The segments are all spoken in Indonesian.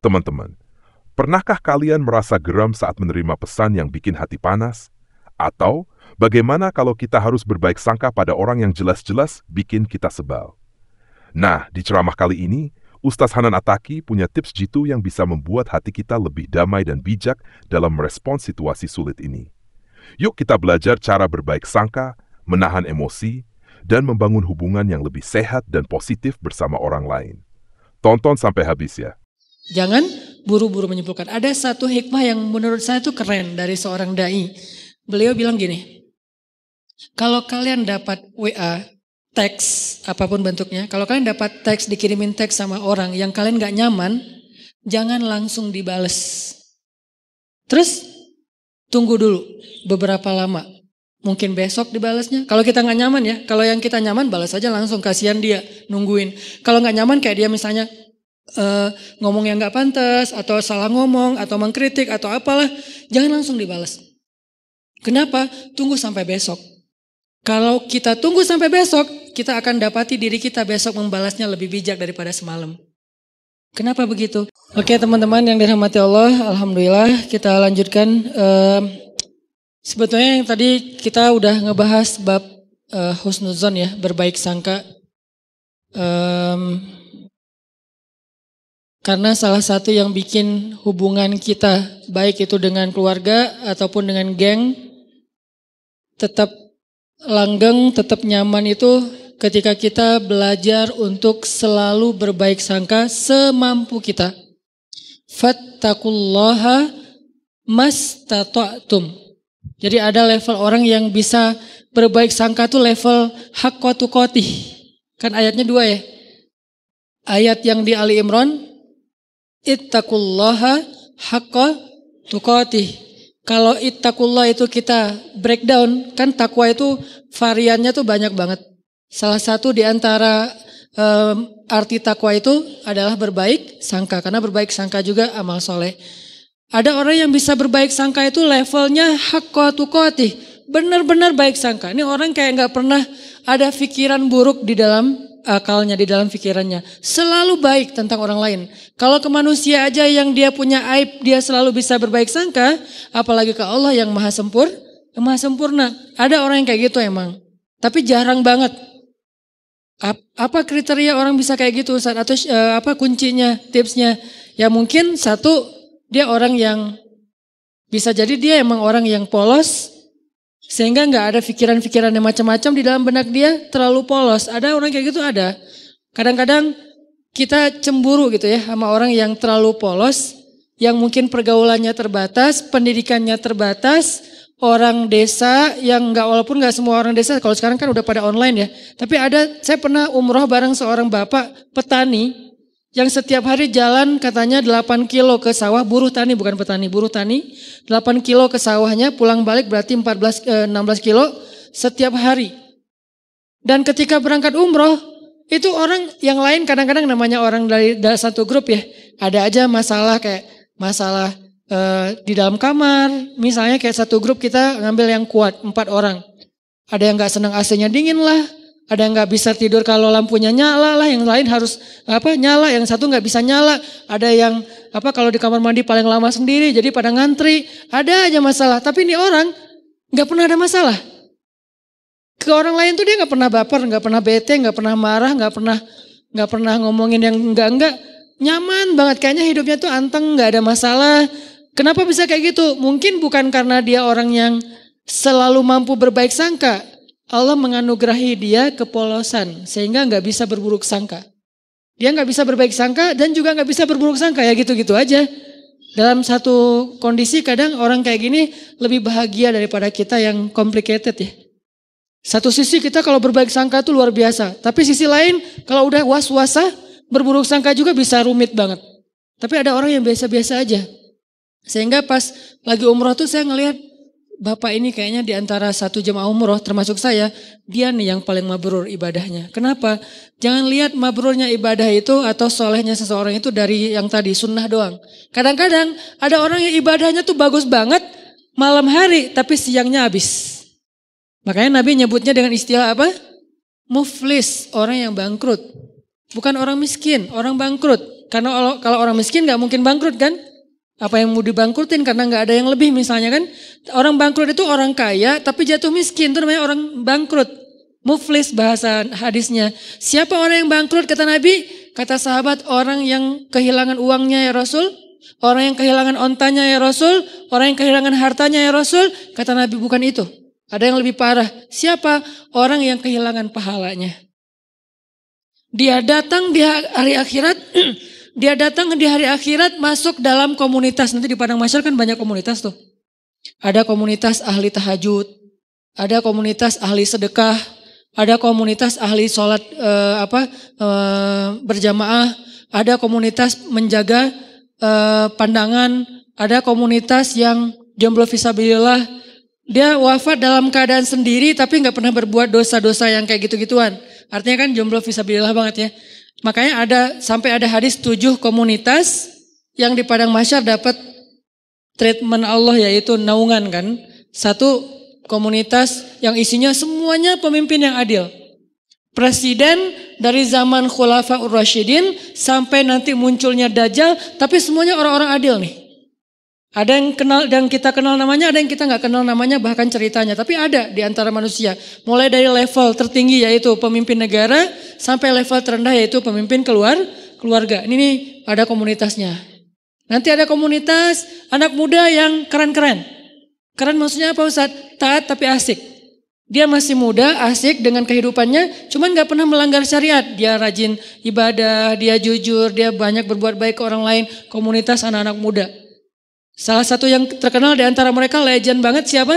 Teman-teman, pernahkah kalian merasa geram saat menerima pesan yang bikin hati panas? Atau bagaimana kalau kita harus berbaik sangka pada orang yang jelas-jelas bikin kita sebal? Nah, di ceramah kali ini, Ustaz Hanan Attaqi punya tips jitu yang bisa membuat hati kita lebih damai dan bijak dalam merespons situasi sulit ini. Yuk kita belajar cara berbaik sangka, menahan emosi, dan membangun hubungan yang lebih sehat dan positif bersama orang lain. Tonton sampai habis ya. Jangan buru-buru menyimpulkan. Ada satu hikmah yang menurut saya itu keren dari seorang dai. Beliau bilang gini, kalau kalian dapat WA, teks, apapun bentuknya, kalau kalian dapat teks, dikirimin teks sama orang yang kalian gak nyaman, jangan langsung dibales. Terus tunggu dulu beberapa lama. Mungkin besok dibalasnya. Kalau kita gak nyaman ya, kalau yang kita nyaman balas aja langsung, kasihan dia, nungguin. Kalau gak nyaman kayak dia misalnya ngomong yang gak pantas, atau salah ngomong, atau mengkritik, atau apalah, jangan langsung dibalas. Kenapa? Tunggu sampai besok. Kalau kita tunggu sampai besok, kita akan dapati diri kita besok membalasnya lebih bijak daripada semalam. Kenapa begitu? Oke teman-teman yang dirahmati Allah, alhamdulillah kita lanjutkan. Sebetulnya yang tadi kita udah ngebahas bab husnuzon ya, berbaik sangka. Karena salah satu yang bikin hubungan kita, baik itu dengan keluarga ataupun dengan geng, tetap langgeng, tetap nyaman itu ketika kita belajar untuk selalu berbaik sangka semampu kita. Fattaqullaha mastata'tum. Jadi ada level orang yang bisa berbaik sangka tuh level haqqa tuqatih. Kan ayatnya 2 ya. Ayat yang di Ali Imran, ittaqullaha haqqa tuqatih. Kalau ittaqullah itu kita breakdown, kan takwa itu variannya tuh banyak banget. Salah satu di antara arti takwa itu adalah berbaik sangka. Karena berbaik sangka juga amal soleh. Ada orang yang bisa berbaik sangka itu levelnya haqqa tuqatih. Benar-benar baik sangka. Ini orang kayak gak pernah ada pikiran buruk di dalam akalnya, di dalam pikirannya. Selalu baik tentang orang lain. Kalau ke manusia aja yang dia punya aib, dia selalu bisa berbaik sangka. Apalagi ke Allah yang maha sempurna. Ada orang yang kayak gitu emang. Tapi jarang banget. Apa kriteria orang bisa kayak gitu Ustaz? Atau apa kuncinya, tipsnya? Ya mungkin satu, dia orang yang bisa jadi dia emang orang yang polos. Sehingga gak ada pikiran-pikiran yang macam-macam di dalam benak dia, terlalu polos. Ada orang kayak gitu, ada. Kadang-kadang kita cemburu gitu ya sama orang yang terlalu polos, yang mungkin pergaulannya terbatas, pendidikannya terbatas, orang desa yang walaupun gak semua orang desa, kalau sekarang kan udah pada online ya. Tapi saya pernah umroh bareng seorang bapak petani, yang setiap hari jalan katanya 8 kilo ke sawah, buruh tani bukan petani, buruh tani. 8 kilo ke sawahnya, pulang balik berarti 16 kilo setiap hari. Dan ketika berangkat umroh, itu orang yang lain kadang-kadang namanya orang dari satu grup ya. Ada aja masalah kayak masalah di dalam kamar. Misalnya kayak satu grup kita ngambil yang kuat, 4 orang. Ada yang gak senang AC-nya dingin lah. Ada yang gak bisa tidur kalau lampunya nyala lah, yang lain harus nyala, yang satu gak bisa nyala. Ada yang kalau di kamar mandi paling lama sendiri, jadi pada ngantri. Ada aja masalah, tapi ini orang gak pernah ada masalah. Ke orang lain tuh dia gak pernah baper, gak pernah bete, gak pernah marah, gak pernah ngomongin yang enggak. Nyaman banget, kayaknya hidupnya tuh anteng, gak ada masalah. Kenapa bisa kayak gitu? Mungkin bukan karena dia orang yang selalu mampu berbaik sangka. Allah menganugerahi dia kepolosan sehingga gak bisa berburuk sangka. Dia gak bisa berbaik sangka dan juga gak bisa berburuk sangka, ya gitu-gitu aja. Dalam satu kondisi kadang orang kayak gini lebih bahagia daripada kita yang complicated ya. Satu sisi kita kalau berbaik sangka itu luar biasa. Tapi sisi lain kalau udah was-wasa, berburuk sangka juga bisa rumit banget. Tapi ada orang yang biasa-biasa aja. Sehingga pas lagi umroh tuh saya ngelihat bapak ini kayaknya di antara satu jemaah umroh termasuk saya, dia nih yang paling mabrur ibadahnya. Kenapa? Jangan lihat mabrurnya ibadah itu atau solehnya seseorang itu dari yang tadi sunnah doang. Kadang-kadang ada orang yang ibadahnya tuh bagus banget malam hari tapi siangnya habis. Makanya Nabi nyebutnya dengan istilah apa? Muflis, orang yang bangkrut. Bukan orang miskin, orang bangkrut. Karena kalau orang miskin nggak mungkin bangkrut kan? Apa yang mau dibangkrutin karena nggak ada yang lebih misalnya kan? Orang bangkrut itu orang kaya tapi jatuh miskin, itu namanya orang bangkrut. Muflis bahasa hadisnya. Siapa orang yang bangkrut kata Nabi? Kata sahabat, orang yang kehilangan uangnya ya Rasul, orang yang kehilangan ontanya ya Rasul, orang yang kehilangan hartanya ya Rasul. Kata Nabi bukan itu. Ada yang lebih parah. Siapa? Orang yang kehilangan pahalanya. Dia datang di hari akhirat, dia datang di hari akhirat masuk dalam komunitas. Nanti di Padang Mahsyar kan banyak komunitas tuh. Ada komunitas ahli tahajud, ada komunitas ahli sedekah, ada komunitas ahli sholat berjamaah, ada komunitas menjaga pandangan, ada komunitas yang jomblo fisabilillah. Dia wafat dalam keadaan sendiri tapi nggak pernah berbuat dosa-dosa yang kayak gitu-gituan. Artinya kan jomblo fisabilillah banget ya. Makanya sampai ada hadis 7 komunitas yang di Padang Mahsyar dapat treatment Allah yaitu naungan kan. Satu komunitas yang isinya semuanya pemimpin yang adil. Presiden dari zaman Khulafaur Rasyidin sampai nanti munculnya Dajjal, tapi semuanya orang-orang adil nih. Ada yang kenal dan kita kenal namanya, ada yang kita nggak kenal namanya bahkan ceritanya. Tapi ada di antara manusia. Mulai dari level tertinggi yaitu pemimpin negara sampai level terendah yaitu pemimpin keluarga. Ini nih ada komunitasnya. Nanti ada komunitas anak muda yang keren-keren. Keren maksudnya apa Ustaz? Taat tapi asik. Dia masih muda, asik dengan kehidupannya, cuman nggak pernah melanggar syariat. Dia rajin ibadah, dia jujur, dia banyak berbuat baik ke orang lain. Komunitas anak-anak muda. Salah satu yang terkenal di antara mereka legend banget siapa?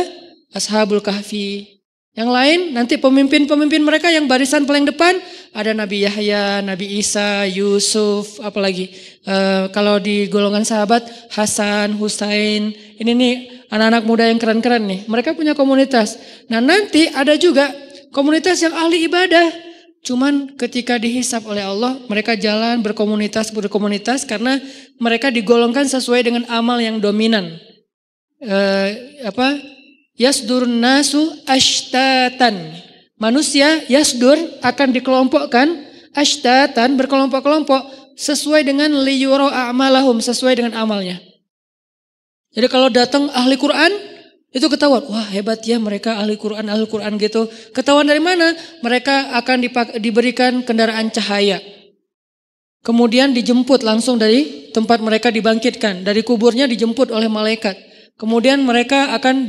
Ashabul Kahfi. Yang lain nanti pemimpin-pemimpin mereka yang barisan paling depan ada Nabi Yahya, Nabi Isa, Yusuf, apalagi kalau di golongan sahabat Hasan, Husain. Ini nih anak-anak muda yang keren-keren nih. Mereka punya komunitas. Nah nanti ada juga komunitas yang ahli ibadah. Cuman ketika dihisap oleh Allah, mereka jalan berkomunitas karena mereka digolongkan sesuai dengan amal yang dominan. Yasdur nasu ashtatan. Manusia yasdur akan dikelompokkan ashtatan berkelompok-kelompok sesuai dengan liyuro a'malahum, sesuai dengan amalnya. Jadi kalau datang ahli Quran itu ketahuan, wah hebat ya mereka ahli Quran gitu. Ketahuan dari mana? Mereka akan diberikan kendaraan cahaya. Kemudian dijemput langsung dari tempat mereka dibangkitkan. Dari kuburnya dijemput oleh malaikat. Kemudian mereka akan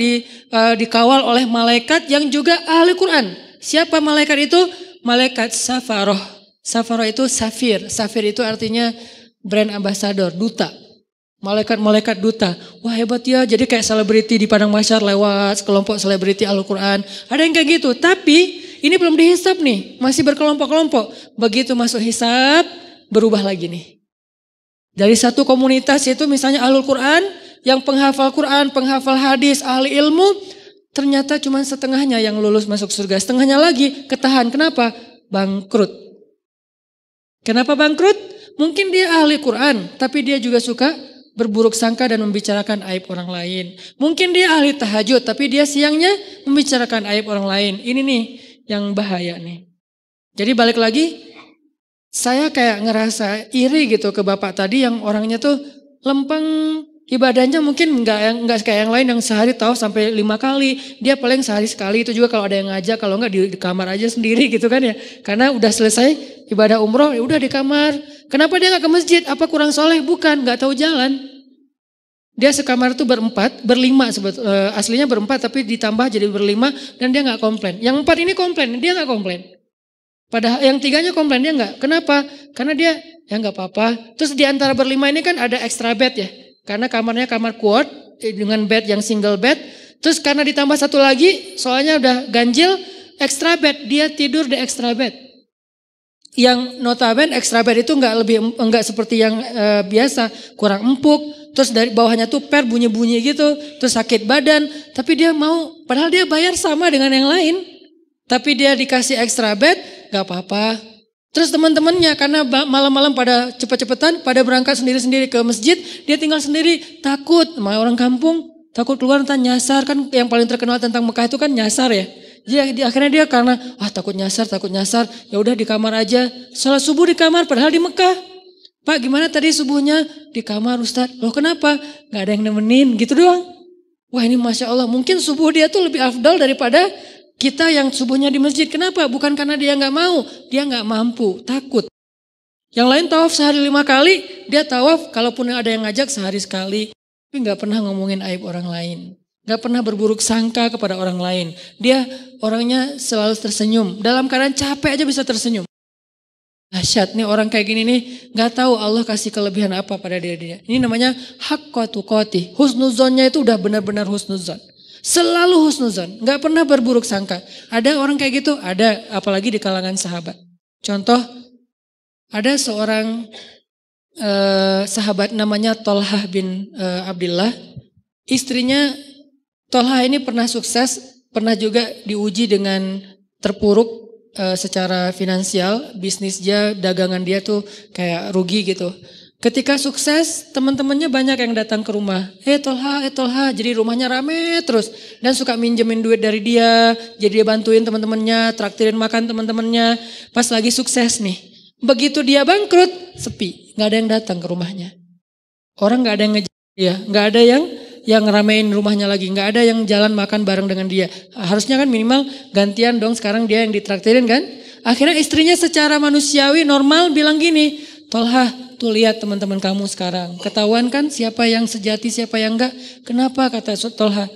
dikawal oleh malaikat yang juga ahli Quran. Siapa malaikat itu? Malaikat Safaroh. Safaroh itu safir. Safir itu artinya brand ambassador, duta. Malaikat-malaikat duta. Wah hebat ya, jadi kayak selebriti di Padang Mahsyar lewat kelompok selebriti Al-Quran. Ada yang kayak gitu, tapi ini belum dihisap nih, masih berkelompok-kelompok. Begitu masuk hisap, berubah lagi nih. Dari satu komunitas itu misalnya Ahlul Quran, yang penghafal Quran, penghafal hadis, ahli ilmu, ternyata cuma setengahnya yang lulus masuk surga. Setengahnya lagi ketahan, kenapa? Bangkrut. Kenapa bangkrut? Mungkin dia ahli Quran, tapi dia juga suka berburuk sangka dan membicarakan aib orang lain. Mungkin dia ahli tahajud, tapi dia siangnya membicarakan aib orang lain. Ini nih yang bahaya nih. Jadi balik lagi, saya kayak ngerasa iri gitu ke bapak tadi yang orangnya tuh lempeng, ibadahnya mungkin nggak kayak yang lain yang sehari tahu sampai 5 kali. Dia paling sehari sekali, itu juga kalau ada yang ngajak, kalau nggak di kamar aja sendiri gitu kan ya. Karena udah selesai ibadah umroh, ya udah di kamar. Kenapa dia nggak ke masjid? Apa kurang soleh? Bukan, nggak tahu jalan. Dia sekamar itu berlima aslinya berempat tapi ditambah jadi berlima dan dia nggak komplain. Yang 4 ini komplain, dia nggak komplain. Padahal yang 3-nya komplain, dia nggak. Kenapa? Karena dia ya nggak apa-apa. Terus di antara berlima ini kan ada extra bed ya. Karena kamarnya kamar quad dengan bed yang single bed. Terus karena ditambah satu lagi, soalnya udah ganjil, extra bed, dia tidur di extra bed. Yang notabene extra bed itu enggak seperti yang biasa, kurang empuk, terus dari bawahnya tuh bunyi-bunyi gitu, terus sakit badan, tapi dia mau, padahal dia bayar sama dengan yang lain, tapi dia dikasih extra bed, nggak apa-apa. Terus teman-temannya karena malam-malam pada cepet-cepetan, pada berangkat sendiri-sendiri ke masjid, dia tinggal sendiri, takut, sama orang kampung, takut keluar entah nyasar, kan yang paling terkenal tentang Mekah itu kan nyasar ya. Jadi akhirnya dia karena takut nyasar, ya udah di kamar aja. Salat subuh di kamar padahal di Mekah. Pak gimana tadi subuhnya? Di kamar Ustaz. Loh kenapa? Gak ada yang nemenin gitu doang. Wah ini Masya Allah, mungkin subuh dia tuh lebih afdal daripada kita yang subuhnya di masjid. Kenapa? Bukan karena dia gak mau, dia gak mampu, takut. Yang lain tawaf sehari 5 kali, dia tawaf kalaupun ada yang ngajak sehari sekali. Tapi gak pernah ngomongin aib orang lain. Gak pernah berburuk sangka kepada orang lain. Dia orangnya selalu tersenyum. Dalam keadaan capek aja bisa tersenyum. Dahsyat nih orang kayak gini nih, gak tahu Allah kasih kelebihan apa pada dia. Ini namanya haqqa tuqatih. Husnuzonnya itu udah benar-benar husnuzon. Selalu husnuzon, gak pernah berburuk sangka. Ada orang kayak gitu? Ada, apalagi di kalangan sahabat. Contoh, ada seorang sahabat namanya Tolhah bin Abdillah. Istrinya Tolhah ini pernah sukses, pernah juga diuji dengan terpuruk secara finansial, bisnis dia, dagangan dia tuh kayak rugi gitu. Ketika sukses, teman-temannya banyak yang datang ke rumah. Tolha, jadi rumahnya rame terus. Dan suka minjemin duit dari dia, jadi dia bantuin teman-temannya, traktirin makan teman-temannya. Pas lagi sukses nih, begitu dia bangkrut, sepi, nggak ada yang datang ke rumahnya. Orang nggak ada yang ngejar dia, nggak ada yang ngeramein rumahnya lagi. Nggak ada yang jalan makan bareng dengan dia. Harusnya kan minimal gantian dong, sekarang dia yang ditraktirin kan. Akhirnya istrinya secara manusiawi normal bilang gini, Tolha tuh lihat teman-teman kamu sekarang. Ketahuan kan siapa yang sejati siapa yang enggak. Kenapa kata Tolha?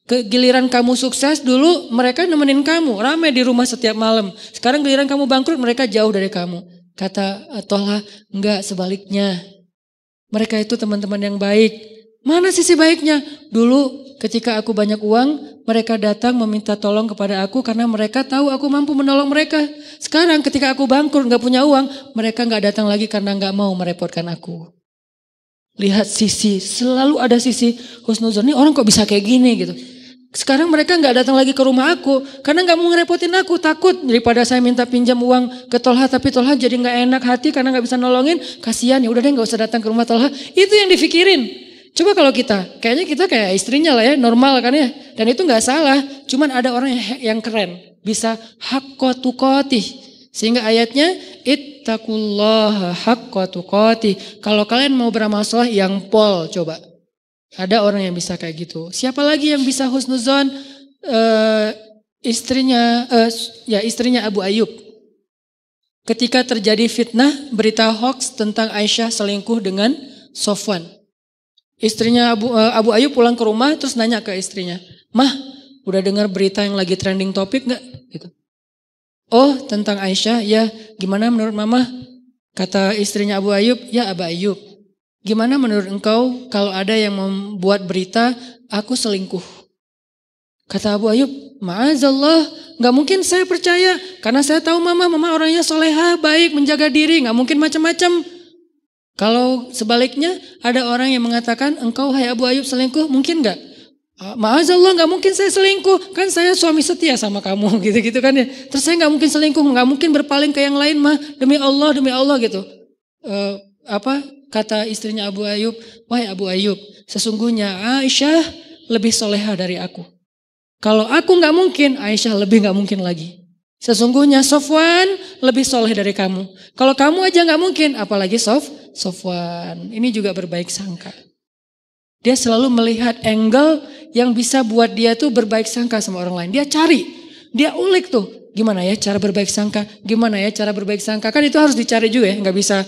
Giliran kamu sukses dulu mereka nemenin kamu. Ramai di rumah setiap malam. Sekarang giliran kamu bangkrut mereka jauh dari kamu. Kata Tolha, enggak sebaliknya. Mereka itu teman-teman yang baik. Mana sisi baiknya? Dulu ketika aku banyak uang, mereka datang meminta tolong kepada aku karena mereka tahu aku mampu menolong mereka. Sekarang ketika aku bangkrut gak punya uang, mereka gak datang lagi karena gak mau merepotkan aku. Lihat sisi, selalu ada sisi husnuzon. Ini orang kok bisa kayak gini gitu. Sekarang mereka gak datang lagi ke rumah aku karena gak mau ngerepotin aku. Takut daripada saya minta pinjam uang ke Tolha, tapi Tolha jadi gak enak hati karena gak bisa nolongin. Kasihan ya udah deh gak usah datang ke rumah Tolha. Itu yang difikirin. Coba kalau kayaknya kita kayak istrinya lah ya, normal kan ya. Dan itu gak salah, cuman ada orang yang keren. Bisa haqqa tuqatih. Sehingga ayatnya, ittaqullaha haqqa tuqatih. Kalau kalian mau beramal saleh yang pol coba. Ada orang yang bisa kayak gitu. Siapa lagi yang bisa husnuzon? Istrinya Abu Ayyub. Ketika terjadi fitnah, berita hoax tentang Aisyah selingkuh dengan Sofwan. Istrinya Abu Ayyub pulang ke rumah terus nanya ke istrinya, Mah, udah dengar berita yang lagi trending topik gak? Gitu. Oh, tentang Aisyah, ya gimana menurut Mama? Kata istrinya Abu Ayyub, ya Abu Ayyub, gimana menurut engkau kalau ada yang membuat berita aku selingkuh? Kata Abu Ayyub, ma'azallah, gak mungkin saya percaya karena saya tahu Mama orangnya solehah, baik, menjaga diri, gak mungkin macam-macam. Kalau sebaliknya ada orang yang mengatakan engkau hai Abu Ayyub selingkuh, mungkin gak? Ma'azallah gak mungkin saya selingkuh, kan saya suami setia sama kamu gitu-gitu kan ya. Terus saya gak mungkin selingkuh, gak mungkin berpaling ke yang lain mah, demi Allah gitu. Kata istrinya Abu Ayyub, wahai Abu Ayyub, sesungguhnya Aisyah lebih soleha dari aku. Kalau aku gak mungkin, Aisyah lebih gak mungkin lagi. Sesungguhnya Sofwan lebih soleh dari kamu. Kalau kamu aja gak mungkin, apalagi Sofwan. Ini juga berbaik sangka. Dia selalu melihat angle yang bisa buat dia tuh berbaik sangka sama orang lain. Dia cari, dia ulik tuh. Gimana ya cara berbaik sangka? Gimana ya cara berbaik sangka? Kan itu harus dicari juga ya. Gak bisa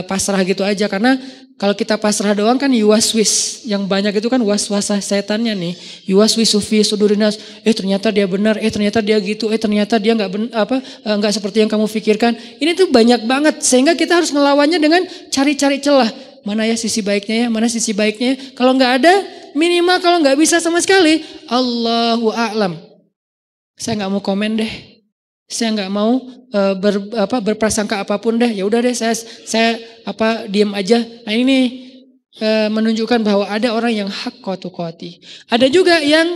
pasrah gitu aja. Karena kalau kita pasrah doang kan yuwaswis. Yang banyak itu kan waswasah setannya nih. Yuwaswis sufi sudurinas. Ternyata dia benar. Ternyata dia gitu. Ternyata dia nggak seperti yang kamu pikirkan. Ini tuh banyak banget. Sehingga kita harus ngelawannya dengan cari-cari celah. Mana ya sisi baiknya ya? Mana sisi baiknya ya? Kalau nggak ada, minimal kalau nggak bisa sama sekali, Allahu a'lam. Saya nggak mau komen deh. Saya nggak mau berprasangka apapun deh. Ya udah deh, saya diam aja. Nah ini menunjukkan bahwa ada orang yang haqqa tuqatih. Ada juga yang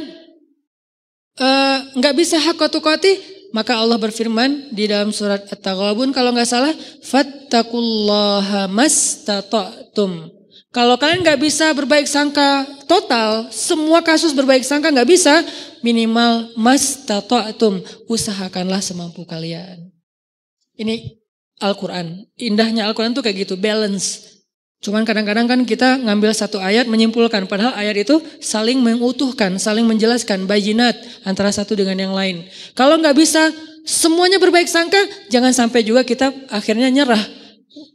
nggak bisa haqqa tuqatih. Maka Allah berfirman di dalam surat At-Taghabun kalau nggak salah, fattaqullaha mastata'tum. Kalau kalian nggak bisa berbaik sangka total, semua kasus berbaik sangka nggak bisa, minimal mastata'tum, usahakanlah semampu kalian. Ini Al-Quran. Indahnya Al-Quran tuh kayak gitu, balance. Cuman kadang-kadang kan kita ngambil satu ayat menyimpulkan, padahal ayat itu saling mengutuhkan, saling menjelaskan, bayinat antara satu dengan yang lain. Kalau nggak bisa semuanya berbaik sangka, jangan sampai juga kita akhirnya nyerah.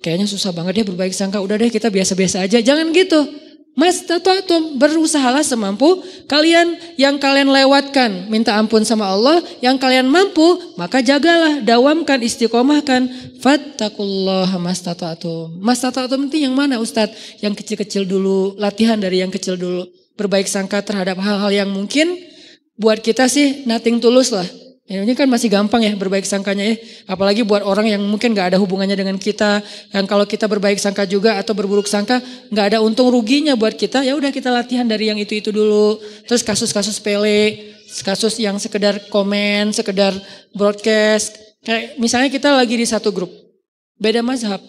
Kayaknya susah banget ya berbaik sangka, udah deh kita biasa-biasa aja. Jangan gitu. Mastata'tum, berusahalah semampu kalian. Yang kalian lewatkan, minta ampun sama Allah. Yang kalian mampu, maka jagalah, dawamkan, istiqomahkan. Fattaqullaha mastata'tum. Mastata'tum itu yang mana Ustadz? Yang kecil-kecil dulu, latihan dari yang kecil dulu. Berbaik sangka terhadap hal-hal yang mungkin buat kita sih nothing tulus lah. Ini kan masih gampang ya berbaik sangkanya ya. Apalagi buat orang yang mungkin gak ada hubungannya dengan kita. Yang kalau kita berbaik sangka juga atau berburuk sangka gak ada untung ruginya buat kita. Ya udah kita latihan dari yang itu dulu. Terus kasus-kasus sepele, kasus yang sekedar komen, sekedar broadcast. Kayak misalnya kita lagi di satu grup, beda mazhab.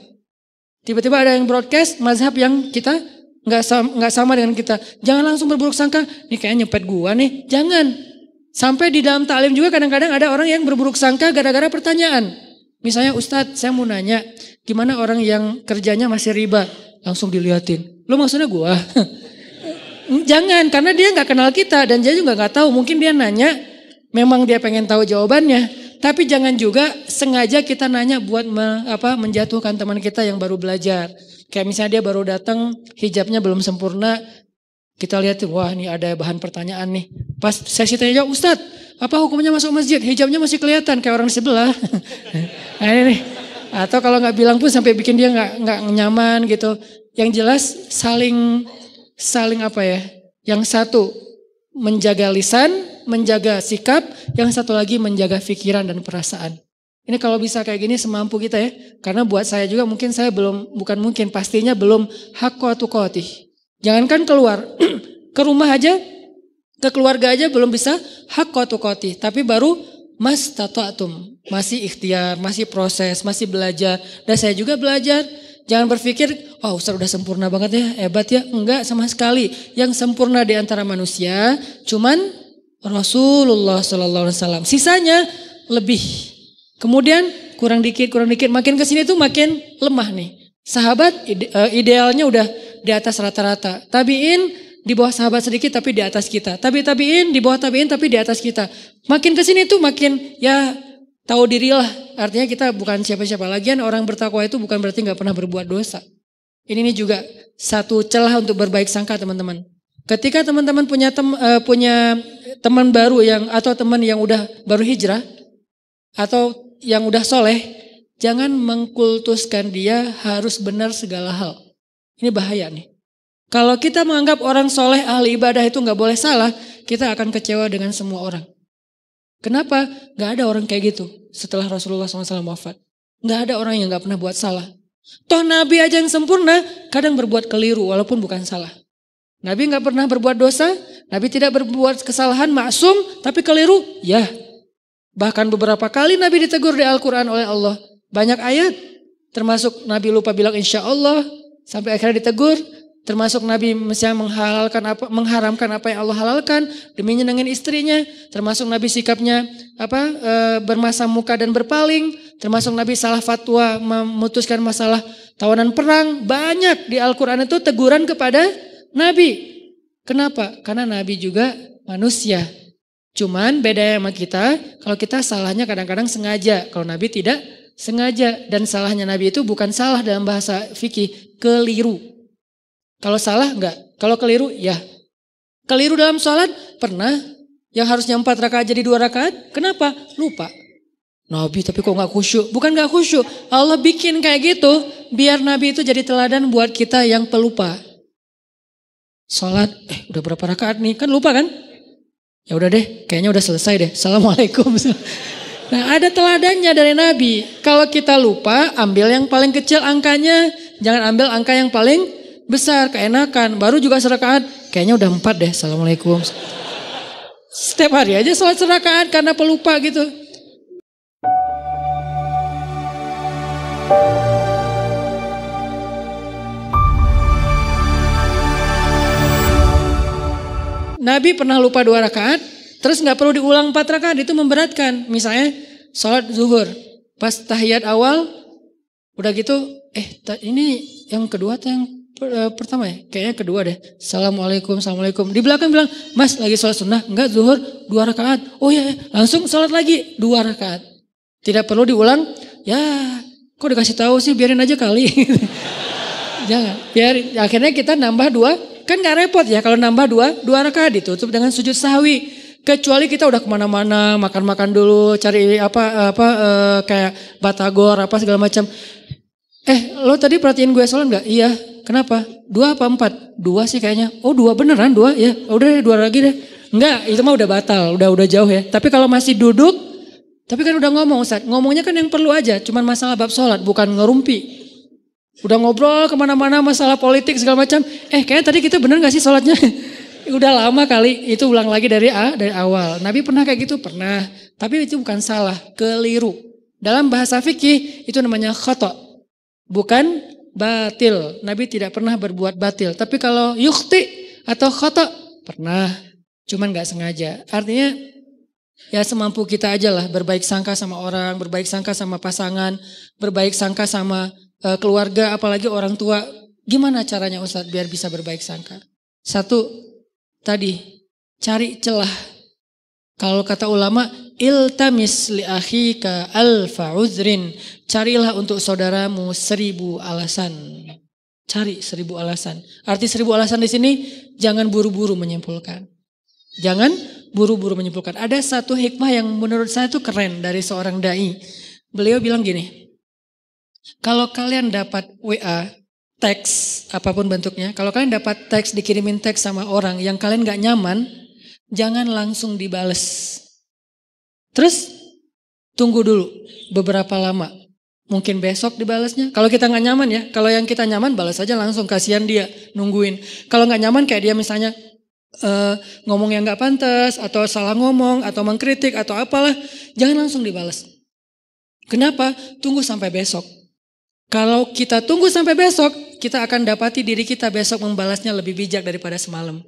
Tiba-tiba ada yang broadcast mazhab yang kita gak sama dengan kita. Jangan langsung berburuk sangka, nih kayaknya nyepet gua nih. Jangan. Sampai di dalam taklim juga kadang-kadang ada orang yang berburuk sangka gara-gara pertanyaan. Misalnya Ustadz saya mau nanya gimana orang yang kerjanya masih riba. Langsung diliatin. Lo maksudnya gua? Jangan, karena dia gak kenal kita dan dia juga gak tahu. Mungkin dia nanya memang dia pengen tahu jawabannya. Tapi jangan juga sengaja kita nanya buat menjatuhkan teman kita yang baru belajar. Kayak misalnya dia baru datang hijabnya belum sempurna. Kita lihat, wah ini ada bahan pertanyaan nih. Pas sesi tanya jawab, Ustadz, apa hukumnya masuk masjid? Hijabnya masih kelihatan kayak orang di sebelah. Nah ini nih. Atau kalau nggak bilang pun sampai bikin dia nggak nyaman gitu. Yang jelas saling apa ya? Yang satu menjaga lisan, menjaga sikap. Yang satu lagi menjaga pikiran dan perasaan. Ini kalau bisa kayak gini semampu kita ya. Karena buat saya juga mungkin saya pastinya belum haqqa tuqatih. Jangankan keluar, ke rumah aja, ke keluarga aja belum bisa haqqa tuqatih. Tapi baru mastata'tum, masih ikhtiar, masih proses, masih belajar. Dan saya juga belajar. Jangan berpikir, oh Ustaz udah sempurna banget ya, hebat ya. Enggak sama sekali. Yang sempurna di antara manusia, cuman Rasulullah SAW. Sisanya lebih. Kemudian kurang dikit, makin kesini tuh makin lemah nih. Sahabat idealnya udah di atas rata-rata. Tabi'in di bawah sahabat sedikit tapi di atas kita. Tabi'in di bawah tabi'in tapi di atas kita. Makin kesini tuh makin ya tahu dirilah. Artinya kita bukan siapa-siapa. Lagian orang bertakwa itu bukan berarti gak pernah berbuat dosa. Ini juga satu celah untuk berbaik sangka teman-teman. Ketika teman-teman punya teman baru atau teman yang udah baru hijrah atau yang udah soleh, jangan mengkultuskan dia harus benar segala hal. Ini bahaya nih. Kalau kita menganggap orang soleh ahli ibadah itu gak boleh salah, kita akan kecewa dengan semua orang. Kenapa? Gak ada orang kayak gitu setelah Rasulullah SAW wafat. Gak ada orang yang gak pernah buat salah. Toh Nabi aja yang sempurna kadang berbuat keliru walaupun bukan salah. Nabi gak pernah berbuat dosa, Nabi tidak berbuat kesalahan, maksum, tapi keliru, ya. Bahkan beberapa kali Nabi ditegur di Al-Quran oleh Allah. Banyak ayat, termasuk Nabi lupa bilang insya Allah, sampai akhirnya ditegur. Termasuk Nabi misalnya mengharamkan apa yang Allah halalkan demi nyenengin istrinya. Termasuk Nabi sikapnya bermasa muka dan berpaling. Termasuk Nabi salah fatwa memutuskan masalah tawanan perang. Banyak di Al-Quran itu teguran kepada Nabi. Kenapa? Karena Nabi juga manusia. Cuman beda sama kita. Kalau kita salahnya kadang-kadang sengaja. Kalau Nabi tidak sengaja. Dan salahnya Nabi itu bukan salah dalam bahasa fikih, keliru. Kalau salah enggak, kalau keliru ya. Keliru dalam sholat pernah, yang harusnya 4 rakaat jadi 2 rakaat, kenapa? Lupa. Nabi tapi kok enggak khusyuk? Bukan enggak khusyuk, Allah bikin kayak gitu biar Nabi itu jadi teladan buat kita yang pelupa. Sholat, udah berapa rakaat nih? Kan lupa kan? Ya udah deh, kayaknya udah selesai deh. Assalamualaikum. Nah ada teladannya dari Nabi. Kalau kita lupa, ambil yang paling kecil angkanya, jangan ambil angka yang paling besar, keenakan. Baru juga serakaat, kayaknya udah 4 deh. Assalamualaikum. Setiap hari aja sholat serakaat karena pelupa gitu. Nabi pernah lupa 2 rakaat, terus gak perlu diulang 4 rakaat, itu memberatkan. Misalnya sholat zuhur, pas tahiyat awal Udah gitu, ini yang kedua atau yang pertama ya? Kayaknya kedua deh. Assalamualaikum. Di belakang bilang, Mas lagi sholat sunnah? Enggak, zuhur 2 rakaat. Oh iya, langsung sholat lagi 2 rakaat. Tidak perlu diulang. Ya, kok dikasih tahu sih, biarin aja kali. Jangan, biarin. Akhirnya kita nambah 2, kan gak repot ya kalau nambah 2 rakaat ditutup dengan sujud sahwi. Kecuali kita udah kemana-mana, makan-makan dulu, cari kayak batagor apa segala macam. Lo tadi perhatiin gue sholat nggak? Iya. Kenapa? 2 apa 4? 2 sih kayaknya. Oh 2 beneran 2 ya. Udah 2 lagi deh. Enggak, itu mah udah batal, udah jauh ya. Tapi kalau masih duduk, tapi kan udah ngomong Ustaz. Ngomongnya kan yang perlu aja, cuman masalah bab sholat, bukan ngerumpi. Udah ngobrol kemana-mana masalah politik segala macam. Kayaknya tadi kita bener gak sih sholatnya? Udah lama kali, itu ulang lagi dari awal. Nabi pernah kayak gitu? Pernah. Tapi itu bukan salah, keliru. Dalam bahasa fikih itu namanya khata', bukan batil. Nabi tidak pernah berbuat batil. Tapi kalau yukhti atau khata' pernah, cuman gak sengaja. Artinya ya semampu kita aja lah, berbaik sangka sama orang, berbaik sangka sama pasangan, berbaik sangka sama keluarga, apalagi orang tua. Gimana caranya Ustaz biar bisa berbaik sangka? Satu, tadi, cari celah. Kalau kata ulama, iltamis li akhika alfa uzrin. Carilah untuk saudaramu 1000 alasan. Cari 1000 alasan. Arti 1000 alasan di sini, jangan buru-buru menyimpulkan. Jangan buru-buru menyimpulkan. Ada satu hikmah yang menurut saya itu keren dari seorang dai. Beliau bilang gini, kalau kalian dapat WA, teks, apapun bentuknya, kalau kalian dapat teks, dikirimin teks sama orang yang kalian gak nyaman, jangan langsung dibales. Terus tunggu dulu beberapa lama. Mungkin besok dibalasnya. Kalau kita gak nyaman ya, kalau yang kita nyaman balas aja langsung, kasihan dia nungguin. Kalau gak nyaman kayak dia misalnya ngomong yang gak pantas, atau salah ngomong, atau mengkritik, atau apalah, jangan langsung dibalas. Kenapa? Tunggu sampai besok. Kalau kita tunggu sampai besok, kita akan dapati diri kita besok membalasnya lebih bijak daripada semalam.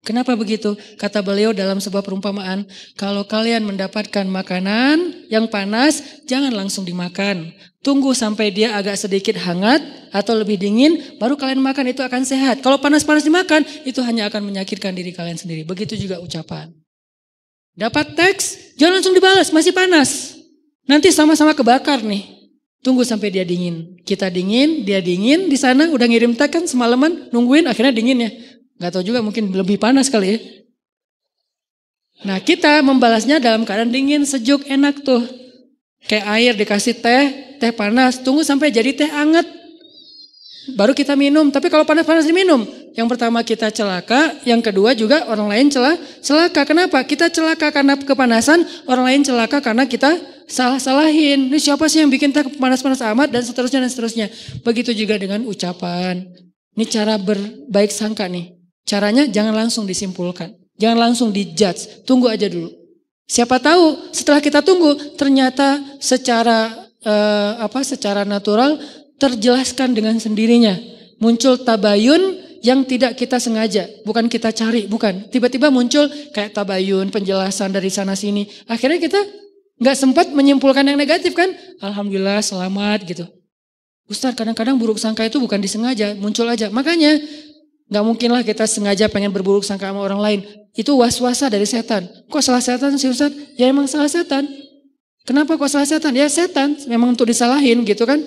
Kenapa begitu? Kata beliau dalam sebuah perumpamaan, kalau kalian mendapatkan makanan yang panas, jangan langsung dimakan. Tunggu sampai dia agak sedikit hangat atau lebih dingin, baru kalian makan, itu akan sehat. Kalau panas-panas dimakan, itu hanya akan menyakitkan diri kalian sendiri. Begitu juga ucapan. Dapat teks, jangan langsung dibalas, masih panas. Nanti sama-sama kebakar nih. Tunggu sampai dia dingin. Kita dingin, dia dingin di sana, udah ngirim tag kan semalaman, nungguin akhirnya dingin ya. Gak tahu juga, mungkin lebih panas kali ya. Nah kita membalasnya dalam keadaan dingin, sejuk, enak tuh. Kayak air dikasih teh panas, tunggu sampai jadi teh anget. Baru kita minum, tapi kalau panas-panas diminum. Yang pertama kita celaka, yang kedua juga orang lain celaka. Kenapa? Kita celaka karena kepanasan, orang lain celaka karena kita salah-salahin. Ini siapa sih yang bikin teh panas-panas amat, dan seterusnya. Begitu juga dengan ucapan. Ini cara berbaik sangka nih. Caranya jangan langsung disimpulkan. Jangan langsung dijudge. Tunggu aja dulu. Siapa tahu setelah kita tunggu ternyata secara natural terjelaskan dengan sendirinya. Muncul tabayun yang tidak kita sengaja, bukan kita cari, bukan. Tiba-tiba muncul kayak tabayun, penjelasan dari sana sini. Akhirnya kita nggak sempat menyimpulkan yang negatif kan? Alhamdulillah selamat gitu. Ustaz, kadang-kadang buruk sangka itu bukan disengaja, muncul aja. Makanya nggak mungkin lah kita sengaja pengen berburuk sangka sama orang lain. Itu was-wasa dari setan. Kok salah setan sih Ustaz? Ya emang salah setan. Kenapa kok salah setan? Ya setan, memang untuk disalahin gitu kan.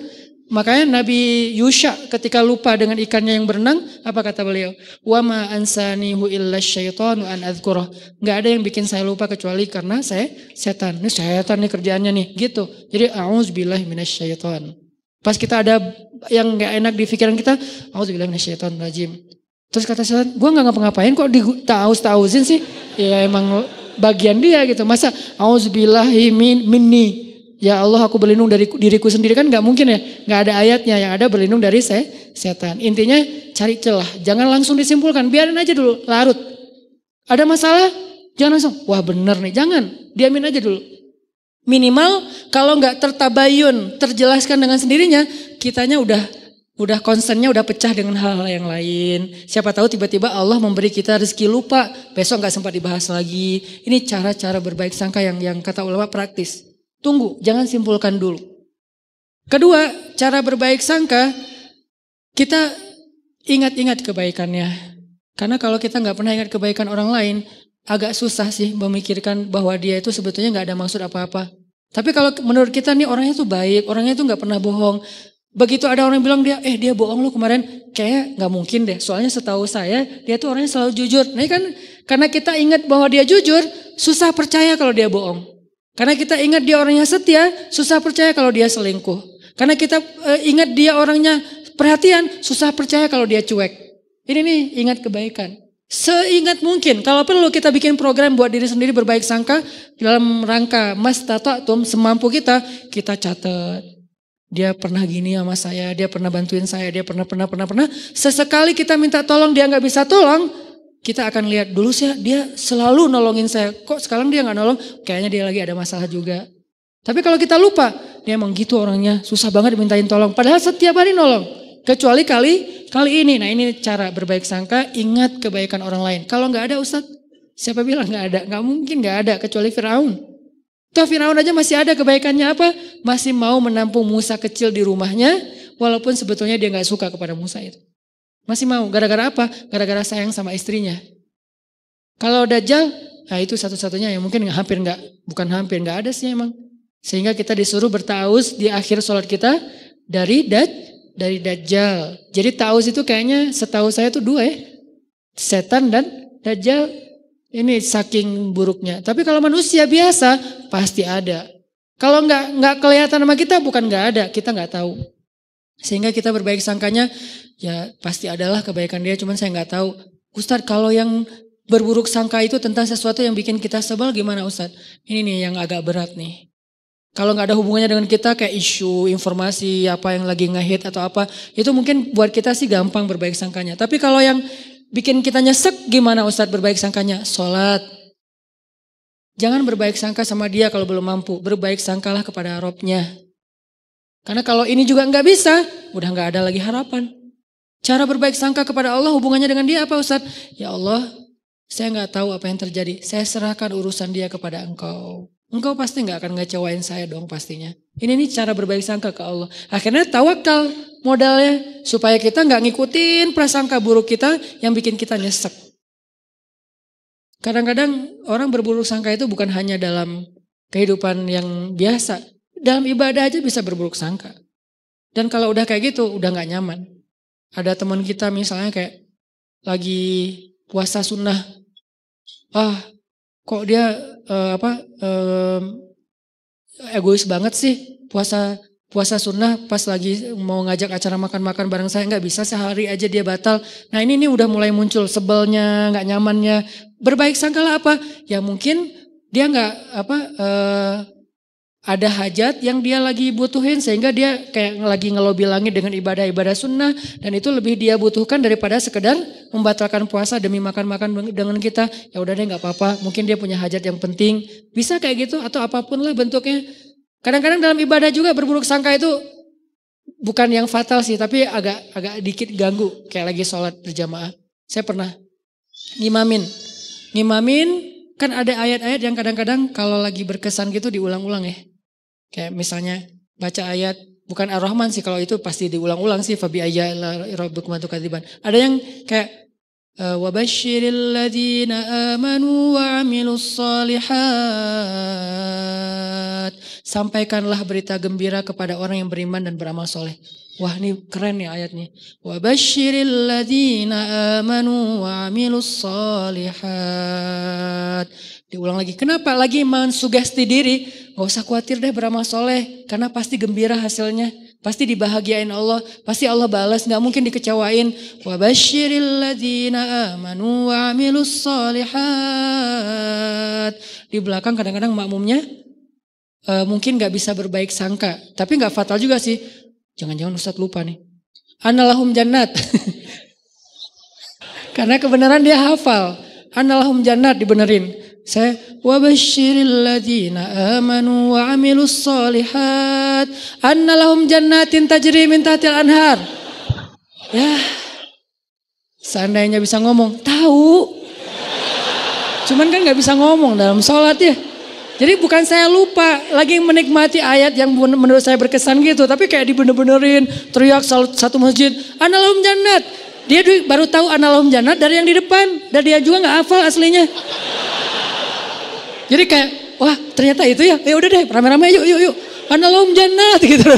Makanya Nabi Yusha ketika lupa dengan ikannya yang berenang, apa kata beliau? Wa ma ansanihu illa syaitanu an adzkurah. Enggak ada yang bikin saya lupa kecuali karena saya setan. Ini setan nih kerjaannya nih, gitu. Jadi a'udzubillahi minasyaiton. Pas kita ada yang enggak enak di pikiran kita, a'udzubillahi minasyaitonir rajim. Terus kata setan, gua enggak ngapa-ngapain kok ta'awuzin sih? Ya emang bagian dia gitu. Masa a'udzubillahi minni. Ya Allah, aku berlindung dari diriku sendiri, kan gak mungkin ya. Gak ada ayatnya, yang ada berlindung dari setan. Intinya cari celah, jangan langsung disimpulkan, biarin aja dulu, larut. Ada masalah, jangan langsung, wah bener nih, jangan, diamin aja dulu. Minimal kalau gak tertabayun, terjelaskan dengan sendirinya, kitanya udah concernnya udah pecah dengan hal-hal yang lain. Siapa tahu tiba-tiba Allah memberi kita rezeki lupa, besok gak sempat dibahas lagi. Ini cara-cara berbaik sangka yang kata ulama praktis. Tunggu, jangan simpulkan dulu. Kedua, cara berbaik sangka, kita ingat-ingat kebaikannya. Karena kalau kita nggak pernah ingat kebaikan orang lain, agak susah sih memikirkan bahwa dia itu sebetulnya nggak ada maksud apa-apa. Tapi kalau menurut kita nih orangnya tuh baik, orangnya tuh nggak pernah bohong. Begitu ada orang yang bilang dia bohong lu kemarin, kayak nggak mungkin deh. Soalnya setahu saya dia tuh orangnya selalu jujur. Nah kan karena kita ingat bahwa dia jujur, susah percaya kalau dia bohong. Karena kita ingat dia orangnya setia, susah percaya kalau dia selingkuh. Karena kita ingat dia orangnya perhatian, susah percaya kalau dia cuek. Ini nih ingat kebaikan. Seingat mungkin, kalau perlu kita bikin program buat diri sendiri berbaik sangka dalam rangka mastata'tum, semampu kita catat. Dia pernah gini sama saya, dia pernah bantuin saya, dia pernah. Sesekali kita minta tolong dia nggak bisa tolong, kita akan lihat dulu sih dia selalu nolongin saya. Kok sekarang dia nggak nolong? Kayaknya dia lagi ada masalah juga. Tapi kalau kita lupa, dia emang gitu orangnya, susah banget dimintain tolong. Padahal setiap hari nolong. Kecuali kali ini. Nah ini cara berbaik sangka, ingat kebaikan orang lain. Kalau nggak ada Ustadz, siapa bilang nggak ada? Nggak mungkin nggak ada, kecuali Firaun. Toh Firaun aja masih ada kebaikannya apa? Masih mau menampung Musa kecil di rumahnya, walaupun sebetulnya dia nggak suka kepada Musa itu. Masih mau, gara-gara apa? Gara-gara sayang sama istrinya. Kalau Dajjal, nah itu satu-satunya yang mungkin bukan hampir, nggak ada sih emang. Sehingga kita disuruh bertaus di akhir sholat kita dari Dajjal. Jadi taus itu kayaknya setahu saya tuh dua ya. Setan dan Dajjal. Ini saking buruknya. Tapi kalau manusia biasa pasti ada. Kalau nggak kelihatan sama kita bukan nggak ada, kita nggak tahu. Sehingga kita berbaik sangkanya ya pasti adalah kebaikan dia, cuman saya nggak tahu. Ustadz kalau yang berburuk sangka itu tentang sesuatu yang bikin kita sebel gimana Ustadz? Ini nih yang agak berat nih. Kalau nggak ada hubungannya dengan kita kayak isu, informasi, apa yang lagi nge-hit atau apa. Itu mungkin buat kita sih gampang berbaik sangkanya. Tapi kalau yang bikin kita nyesek gimana Ustadz berbaik sangkanya? Sholat. Jangan berbaik sangka sama dia kalau belum mampu. Berbaik sangkalah kepada Robnya. Karena kalau ini juga nggak bisa, udah nggak ada lagi harapan. Cara berbaik sangka kepada Allah hubungannya dengan dia apa Ustadz? Ya Allah, saya nggak tahu apa yang terjadi. Saya serahkan urusan dia kepada Engkau. Engkau pasti nggak akan ngecewain saya dong pastinya. Ini nih cara berbaik sangka ke Allah. Akhirnya tawakal modalnya supaya kita nggak ngikutin prasangka buruk kita yang bikin kita nyesek. Kadang-kadang orang berburuk sangka itu bukan hanya dalam kehidupan yang biasa. Dalam ibadah aja bisa berburuk sangka. Dan kalau udah kayak gitu udah nggak nyaman. Ada teman kita misalnya kayak lagi puasa sunnah. Kok dia egois banget sih puasa sunnah pas lagi mau ngajak acara makan-makan bareng saya nggak bisa sehari aja dia batal. Nah ini udah mulai muncul sebelnya, nggak nyamannya. Berbaik sangkalah apa? Ya mungkin dia nggak ada hajat yang dia lagi butuhin sehingga dia kayak lagi ngelobi langit dengan ibadah-ibadah sunnah dan itu lebih dia butuhkan daripada sekedar membatalkan puasa demi makan-makan dengan kita. Ya udah deh nggak apa-apa, mungkin dia punya hajat yang penting. Bisa kayak gitu atau apapun lah bentuknya. Kadang-kadang dalam ibadah juga berburuk sangka itu bukan yang fatal sih, tapi agak dikit ganggu kayak lagi sholat berjamaah. Saya pernah ngimamin kan ada ayat-ayat yang kadang-kadang kalau lagi berkesan gitu diulang-ulang ya. Kayak misalnya baca ayat, bukan Ar-Rahman sih kalau itu pasti diulang-ulang sih. Fabi ayya rabbikum tukadziban. Ada yang kayak wabasyiril ladzina amanu wa 'amilus shalihat. Sampaikanlah berita gembira kepada orang yang beriman dan beramal soleh. Wah ini keren nih ayatnya. Wabasyiril ladzina amanu wa 'amilus shalihat. Diulang lagi. Kenapa? Lagi mensugesti diri. Gak usah khawatir deh beramal soleh. Karena pasti gembira hasilnya. Pasti dibahagiain Allah. Pasti Allah balas. Gak mungkin dikecewain. Wabasyiril ladzina amanu wa 'amilus shalihat. Di belakang kadang-kadang makmumnya mungkin gak bisa berbaik sangka. Tapi gak fatal juga sih. Jangan-jangan Ustadz lupa nih. Analahum jannat. Karena kebenaran dia hafal. Analahum jannat dibenerin. Saya wabasyiril ladzina amanu wa 'amilus shalihat annalahum jannatin tajri min tahtil anhar. Ya. Seandainya bisa ngomong, tahu. Cuman kan enggak bisa ngomong dalam sholat ya. Jadi bukan saya lupa, lagi menikmati ayat yang menurut saya berkesan gitu. Tapi kayak dibener-benerin, teriak satu masjid, analahum jannat. Dia baru tahu analahum jannat dari yang di depan. Dan dia juga gak hafal aslinya. Jadi kayak, wah ternyata itu ya. Ya udah deh, rame-rame yuk. Analahum jannat gitu.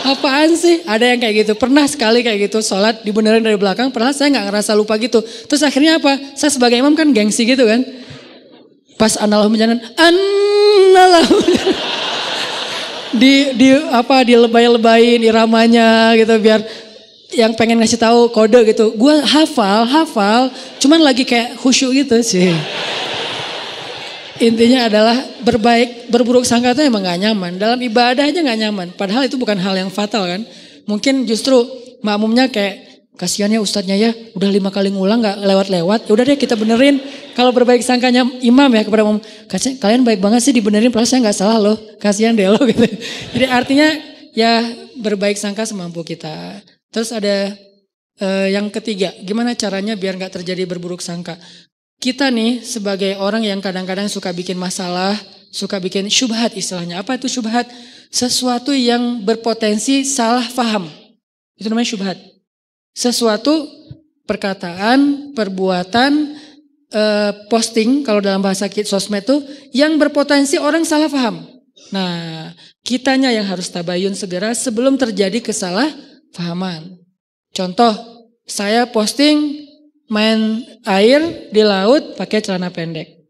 Apaan sih? Ada yang kayak gitu. Pernah sekali kayak gitu, sholat dibenerin dari belakang. Pernah saya gak ngerasa lupa gitu. Terus akhirnya apa? Saya sebagai imam kan gengsi gitu kan. Pas analahum jannat, analahum jannat. Dilebay-lebayin iramanya gitu biar yang pengen ngasih tahu kode gitu. Gue hafal, cuman lagi kayak khusyuk gitu sih. Intinya adalah berburuk sangka itu emang gak nyaman. Dalam ibadah aja gak nyaman. Padahal itu bukan hal yang fatal kan. Mungkin justru makmumnya kayak, kasihan ya ustadznya ya, udah 5 kali ngulang gak lewat-lewat. Udah deh kita benerin. Kalau berbaik sangkanya imam ya kepada umum, kalian baik banget sih dibenerin, padahal saya gak salah loh. Kasihan deh lo gitu. Jadi artinya ya berbaik sangka semampu kita. Terus ada yang ketiga, gimana caranya biar gak terjadi berburuk sangka. Kita nih sebagai orang yang kadang-kadang suka bikin masalah, suka bikin syubhat istilahnya. Apa itu syubhat? Sesuatu yang berpotensi salah faham. Itu namanya syubhat. Sesuatu perkataan, perbuatan, posting kalau dalam bahasa sosmed itu yang berpotensi orang salah paham. Nah, kitanya yang harus tabayun segera sebelum terjadi kesalahpahaman. Contoh, saya posting main air di laut pakai celana pendek.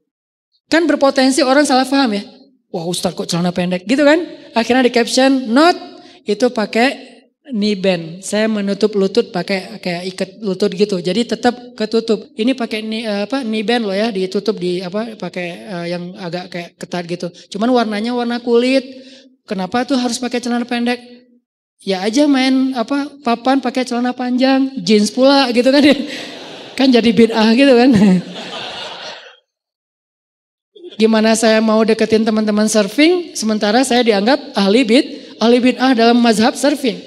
Kan berpotensi orang salah paham ya. Wah, Ustaz kok celana pendek gitu kan? Akhirnya di caption, not itu pakai knee band. Saya menutup lutut pakai kayak ikat lutut gitu. Jadi tetap ketutup. Ini pakai knee band loh ya, ditutup pakai yang agak kayak ketat gitu. Cuman warnanya warna kulit. Kenapa tuh harus pakai celana pendek? Ya aja main papan pakai celana panjang, jeans pula gitu kan. Kan jadi bid'ah gitu kan. Gimana saya mau deketin teman-teman surfing sementara saya dianggap ahli bid'ah dalam mazhab surfing.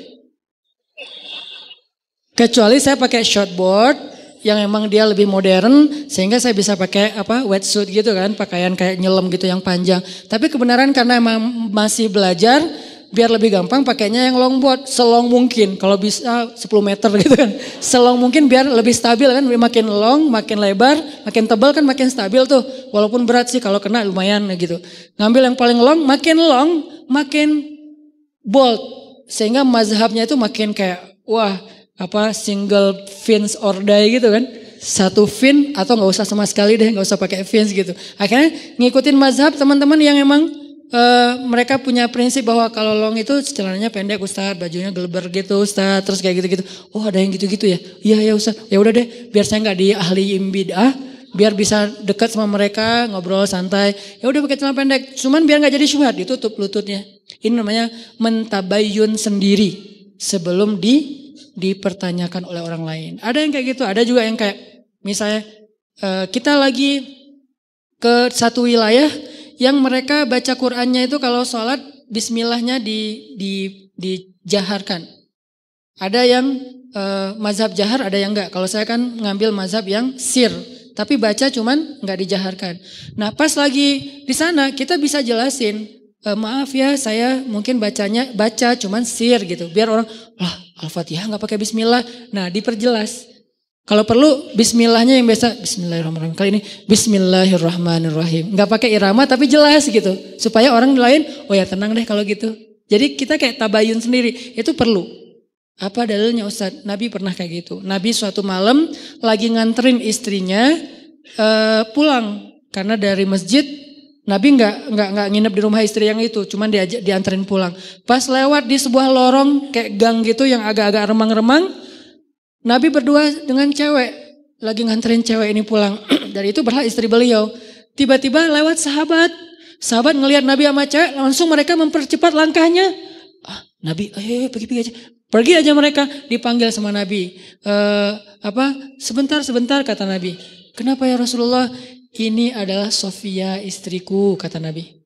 Kecuali saya pakai shortboard yang emang dia lebih modern sehingga saya bisa pakai wetsuit gitu kan, pakaian kayak nyelam gitu yang panjang. Tapi kebenaran karena emang masih belajar, biar lebih gampang pakainya yang longboard, selong mungkin. Kalau bisa 10 meter gitu kan. Selong mungkin biar lebih stabil kan, makin long, makin lebar, makin tebal kan makin stabil tuh. Walaupun berat sih kalau kena lumayan gitu. Ngambil yang paling long, makin bold. Sehingga mazhabnya itu makin kayak wah, single fins or die gitu kan. Satu fin atau gak usah sama sekali deh, gak usah pakai fins gitu. Akhirnya ngikutin mazhab teman-teman yang emang mereka punya prinsip bahwa kalau long itu celananya pendek Ustaz, bajunya geleber gitu Ustaz, terus kayak gitu-gitu. Oh ada yang gitu-gitu ya? Iya ya Ustaz, ya udah deh biar saya gak diahliin bid'ah, biar bisa dekat sama mereka, ngobrol santai. Ya udah pakai celana pendek, cuman biar gak jadi syubhat, ditutup lututnya. Ini namanya mentabayyun sendiri sebelum dipertanyakan oleh orang lain. Ada yang kayak gitu, ada juga yang kayak misalnya kita lagi ke satu wilayah yang mereka baca Qur'annya itu kalau sholat bismillahnya dijaharkan. Ada yang mazhab jahar, ada yang enggak. Kalau saya kan ngambil mazhab yang sir, tapi baca cuman enggak dijaharkan. Nah pas lagi di sana kita bisa jelasin, maaf ya saya mungkin baca cuman sir gitu. Biar orang, lah Al-Fatihah enggak pakai bismillah. Nah diperjelas. Kalau perlu bismillahnya yang biasa, bismillahirrahmanirrahim. Kali ini bismillahirrahmanirrahim. Enggak pakai irama tapi jelas gitu. Supaya orang lain, oh ya tenang deh kalau gitu. Jadi kita kayak tabayun sendiri, itu perlu. Apa dalilnya Ustaz? Nabi pernah kayak gitu. Nabi suatu malam lagi nganterin istrinya pulang. Karena dari masjid, Nabi enggak nginep di rumah istri yang itu. Cuman dianterin pulang. Pas lewat di sebuah lorong kayak gang gitu yang agak-agak remang-remang. Nabi berdua dengan cewek, lagi nganterin cewek ini pulang. Dari itu berlah istri beliau. Tiba-tiba lewat sahabat ngelihat Nabi sama cewek, langsung mereka mempercepat langkahnya. Nabi, pergi aja. Pergi aja mereka, dipanggil sama Nabi. Sebentar kata Nabi. Kenapa ya Rasulullah? Ini adalah Sofia istriku, kata Nabi.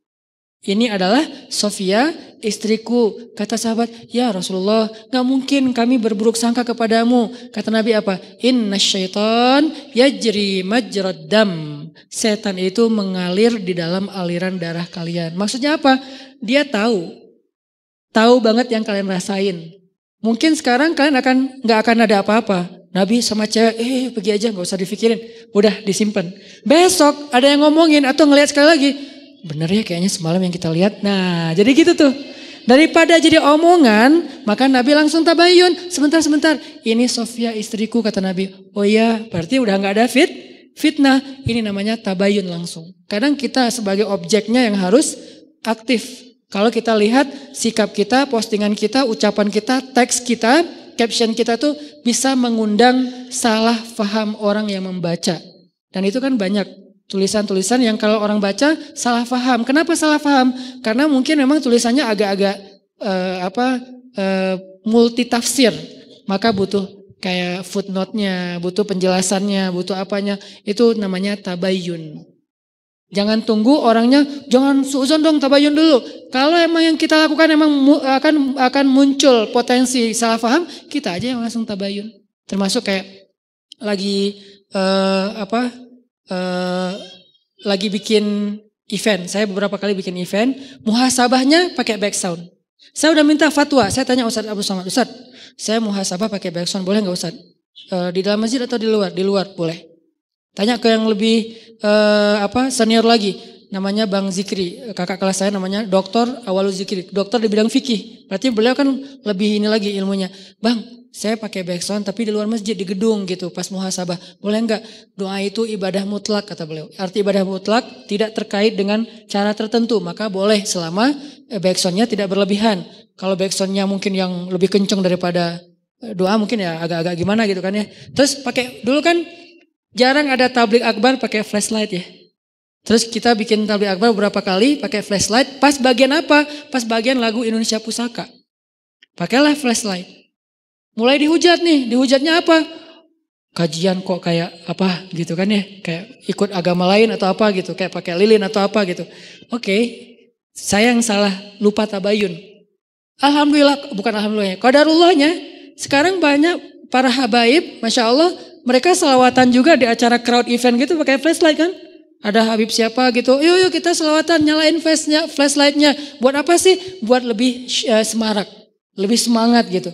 Ini adalah Sofia istriku. Kata sahabat, ya Rasulullah, gak mungkin kami berburuk sangka kepadamu. Kata Nabi apa? Inna syaitan yajri majrad dam. Setan itu mengalir di dalam aliran darah kalian. Maksudnya apa? Dia tahu banget yang kalian rasain. Mungkin sekarang kalian gak akan ada apa-apa. Nabi sama cewek, pergi aja, gak usah dipikirin. Udah disimpan. Besok ada yang ngomongin atau ngelihat sekali lagi. Bener ya kayaknya semalam yang kita lihat. Nah jadi gitu tuh. Daripada jadi omongan, maka Nabi langsung tabayun. Sebentar. Ini Sofia istriku, kata Nabi. Oh iya, berarti udah gak ada fitnah. Ini namanya tabayun langsung. Kadang kita sebagai objeknya yang harus aktif. Kalau kita lihat sikap kita, postingan kita, ucapan kita, teks kita, caption kita tuh bisa mengundang salah faham orang yang membaca. Dan itu kan banyak. Tulisan-tulisan yang kalau orang baca salah faham. Kenapa salah faham? Karena mungkin memang tulisannya agak-agak multitafsir. Maka butuh kayak footnote-nya, butuh penjelasannya, butuh apanya. Itu namanya tabayun. Jangan tunggu orangnya, jangan suuzon dong, tabayun dulu. Kalau emang yang kita lakukan emang akan muncul potensi salah faham, kita aja yang langsung tabayun. Termasuk kayak lagi lagi bikin event. Saya beberapa kali bikin event, muhasabahnya pakai back sound. Saya udah minta fatwa, saya tanya Ustadz Abdul Somad, Ustadz, saya muhasabah pakai back sound, boleh nggak Ustadz? Di dalam masjid atau di luar? Di luar, boleh. Tanya ke yang lebih senior lagi, namanya Bang Zikri, kakak kelas saya namanya Dr. Awalul Zikri, dokter di bidang fikih. Berarti beliau kan lebih ini lagi ilmunya. Bang, saya pakai backsound tapi di luar masjid, di gedung gitu pas muhasabah. Boleh enggak? Doa itu ibadah mutlak kata beliau. Arti ibadah mutlak tidak terkait dengan cara tertentu. Maka boleh selama backsoundnya tidak berlebihan. Kalau backsoundnya mungkin yang lebih kenceng daripada doa mungkin ya agak-agak gimana gitu kan ya. Terus pakai, dulu kan jarang ada tablik akbar pakai flashlight ya. Terus kita bikin tablik akbar beberapa kali pakai flashlight. Pas bagian apa? Pas bagian lagu Indonesia Pusaka. Pakailah flashlight. Mulai dihujat nih, dihujatnya apa? Kajian kok kayak apa gitu kan ya, kayak ikut agama lain atau apa gitu, kayak pakai lilin atau apa gitu. Oke, saya yang salah, lupa tabayun. Alhamdulillah, bukan alhamdulillahnya, qadarullahnya sekarang banyak para habaib, Masya Allah, mereka selawatan juga di acara crowd event gitu pakai flashlight kan. Ada Habib siapa gitu, yuk kita selawatan, nyalain flashlightnya. Buat apa sih? Buat lebih semarak, lebih semangat gitu.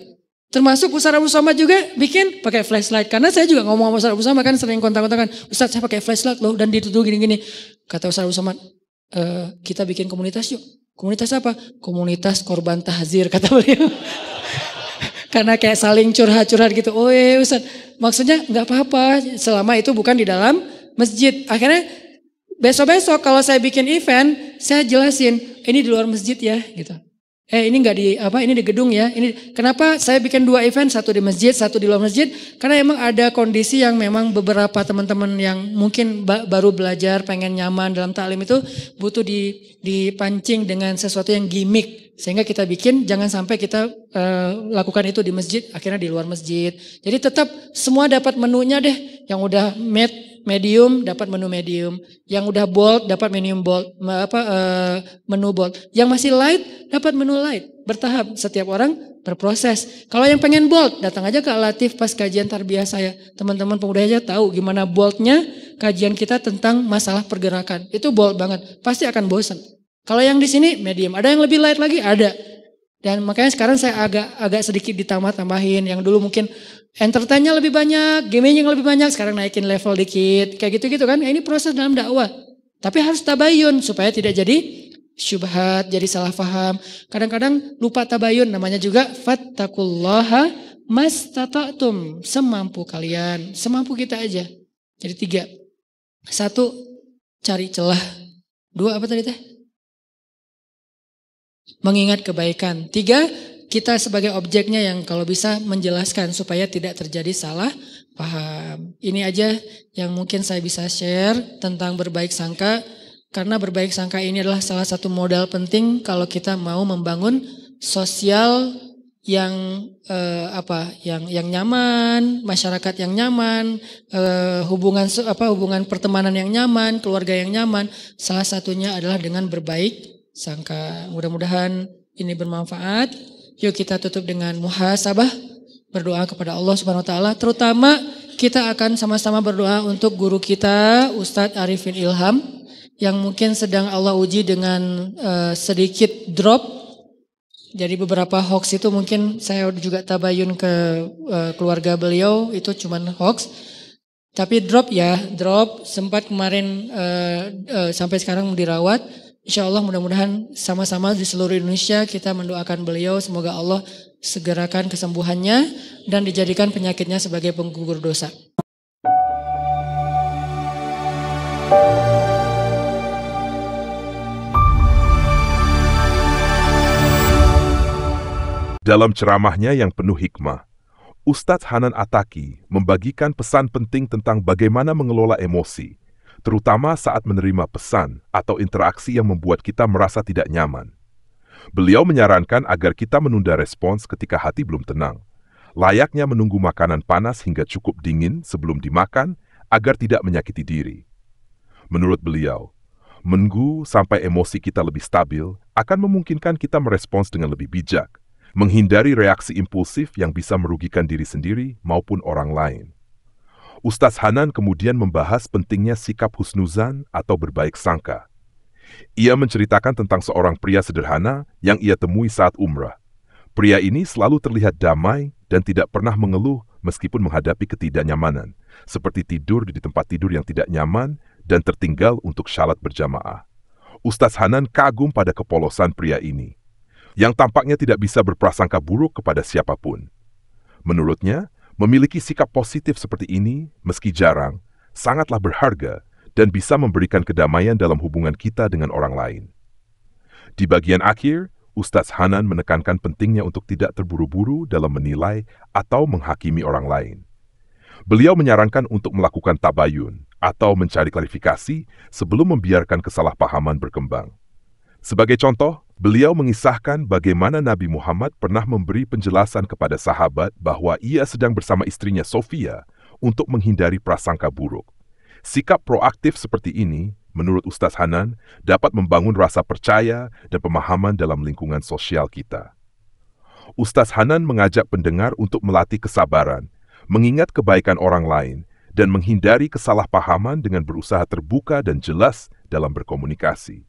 Termasuk Ustadz Abdul Somad juga bikin pakai flashlight. Karena saya juga ngomong sama Ustadz Abdul Somad kan sering kontak-kontakan. Ustadz saya pakai flashlight loh dan dituduh gini-gini. Kata Ustadz Abdul Somad, kita bikin komunitas yuk. Komunitas apa? Komunitas korban tahzir kata beliau. Karena kayak saling curhat-curhat gitu. Oh iya Ustadz, maksudnya gak apa-apa selama itu bukan di dalam masjid. Akhirnya besok-besok kalau saya bikin event, saya jelasin ini di luar masjid ya gitu. Ini enggak ini di gedung ya. Ini kenapa saya bikin 2 event, satu di masjid, satu di luar masjid? Karena emang ada kondisi yang memang beberapa teman-teman yang mungkin baru belajar, pengen nyaman dalam taklim itu butuh dipancing dengan sesuatu yang gimmick. Sehingga kita bikin, jangan sampai kita lakukan itu di masjid, akhirnya di luar masjid. Jadi tetap semua dapat menunya deh. Yang udah medium dapat menu medium, yang udah bold dapat menu bold, menu bold. Yang masih light dapat menu light. Bertahap, setiap orang berproses. Kalau yang pengen bold, datang aja ke Al-Latif pas kajian tarbiyah saya. Teman-teman pemuda aja tahu gimana boldnya kajian kita tentang masalah pergerakan. Itu bold banget, pasti akan bosan. Kalau yang di sini medium, ada yang lebih light lagi, ada. Dan makanya sekarang saya agak sedikit ditambah-tambahin. Yang dulu mungkin entertainnya lebih banyak, gaming yang lebih banyak, sekarang naikin level dikit. Kayak gitu-gitu kan, ini proses dalam dakwah. Tapi harus tabayun supaya tidak jadi syubhat, jadi salah faham. Kadang-kadang lupa tabayun, namanya juga fattaqullaha mastata'tum. Semampu kalian, semampu kita aja. Jadi 3. 1, cari celah. 2, apa tadi teh? Mengingat kebaikan. 3, kita sebagai objeknya yang kalau bisa menjelaskan supaya tidak terjadi salah paham. Ini aja yang mungkin saya bisa share tentang berbaik sangka. Karena berbaik sangka ini adalah salah satu modal penting kalau kita mau membangun sosial yang yang nyaman, masyarakat yang nyaman, hubungan pertemanan yang nyaman, keluarga yang nyaman. Salah satunya adalah dengan berbaik sangka. Mudah-mudahan ini bermanfaat. Yuk kita tutup dengan muhasabah, berdoa kepada Allah Subhanahu wa taala. Terutama kita akan sama-sama berdoa untuk guru kita Ustadz Arifin Ilham yang mungkin sedang Allah uji dengan sedikit drop. Jadi beberapa hoax itu mungkin saya juga tabayun ke keluarga beliau itu cuman hoax. Tapi drop sempat kemarin sampai sekarang dirawat. Insya Allah mudah-mudahan sama-sama di seluruh Indonesia kita mendoakan beliau. Semoga Allah segerakan kesembuhannya dan dijadikan penyakitnya sebagai penggugur dosa. Dalam ceramahnya yang penuh hikmah, Ustadz Hanan Attaqi membagikan pesan penting tentang bagaimana mengelola emosi, terutama saat menerima pesan atau interaksi yang membuat kita merasa tidak nyaman. Beliau menyarankan agar kita menunda respons ketika hati belum tenang, layaknya menunggu makanan panas hingga cukup dingin sebelum dimakan agar tidak menyakiti diri. Menurut beliau, menunggu sampai emosi kita lebih stabil akan memungkinkan kita merespons dengan lebih bijak, menghindari reaksi impulsif yang bisa merugikan diri sendiri maupun orang lain. Ustadz Hanan kemudian membahas pentingnya sikap husnuzan atau berbaik sangka. Ia menceritakan tentang seorang pria sederhana yang ia temui saat umrah. Pria ini selalu terlihat damai dan tidak pernah mengeluh meskipun menghadapi ketidaknyamanan, seperti tidur di tempat tidur yang tidak nyaman dan tertinggal untuk salat berjamaah. Ustadz Hanan kagum pada kepolosan pria ini, yang tampaknya tidak bisa berprasangka buruk kepada siapapun. Menurutnya, memiliki sikap positif seperti ini, meski jarang, sangatlah berharga dan bisa memberikan kedamaian dalam hubungan kita dengan orang lain. Di bagian akhir, Ustadz Hanan menekankan pentingnya untuk tidak terburu-buru dalam menilai atau menghakimi orang lain. Beliau menyarankan untuk melakukan tabayun atau mencari klarifikasi sebelum membiarkan kesalahpahaman berkembang. Sebagai contoh, beliau mengisahkan bagaimana Nabi Muhammad pernah memberi penjelasan kepada sahabat bahwa ia sedang bersama istrinya Sofia untuk menghindari prasangka buruk. Sikap proaktif seperti ini, menurut Ustadz Hanan, dapat membangun rasa percaya dan pemahaman dalam lingkungan sosial kita. Ustadz Hanan mengajak pendengar untuk melatih kesabaran, mengingat kebaikan orang lain, dan menghindari kesalahpahaman dengan berusaha terbuka dan jelas dalam berkomunikasi.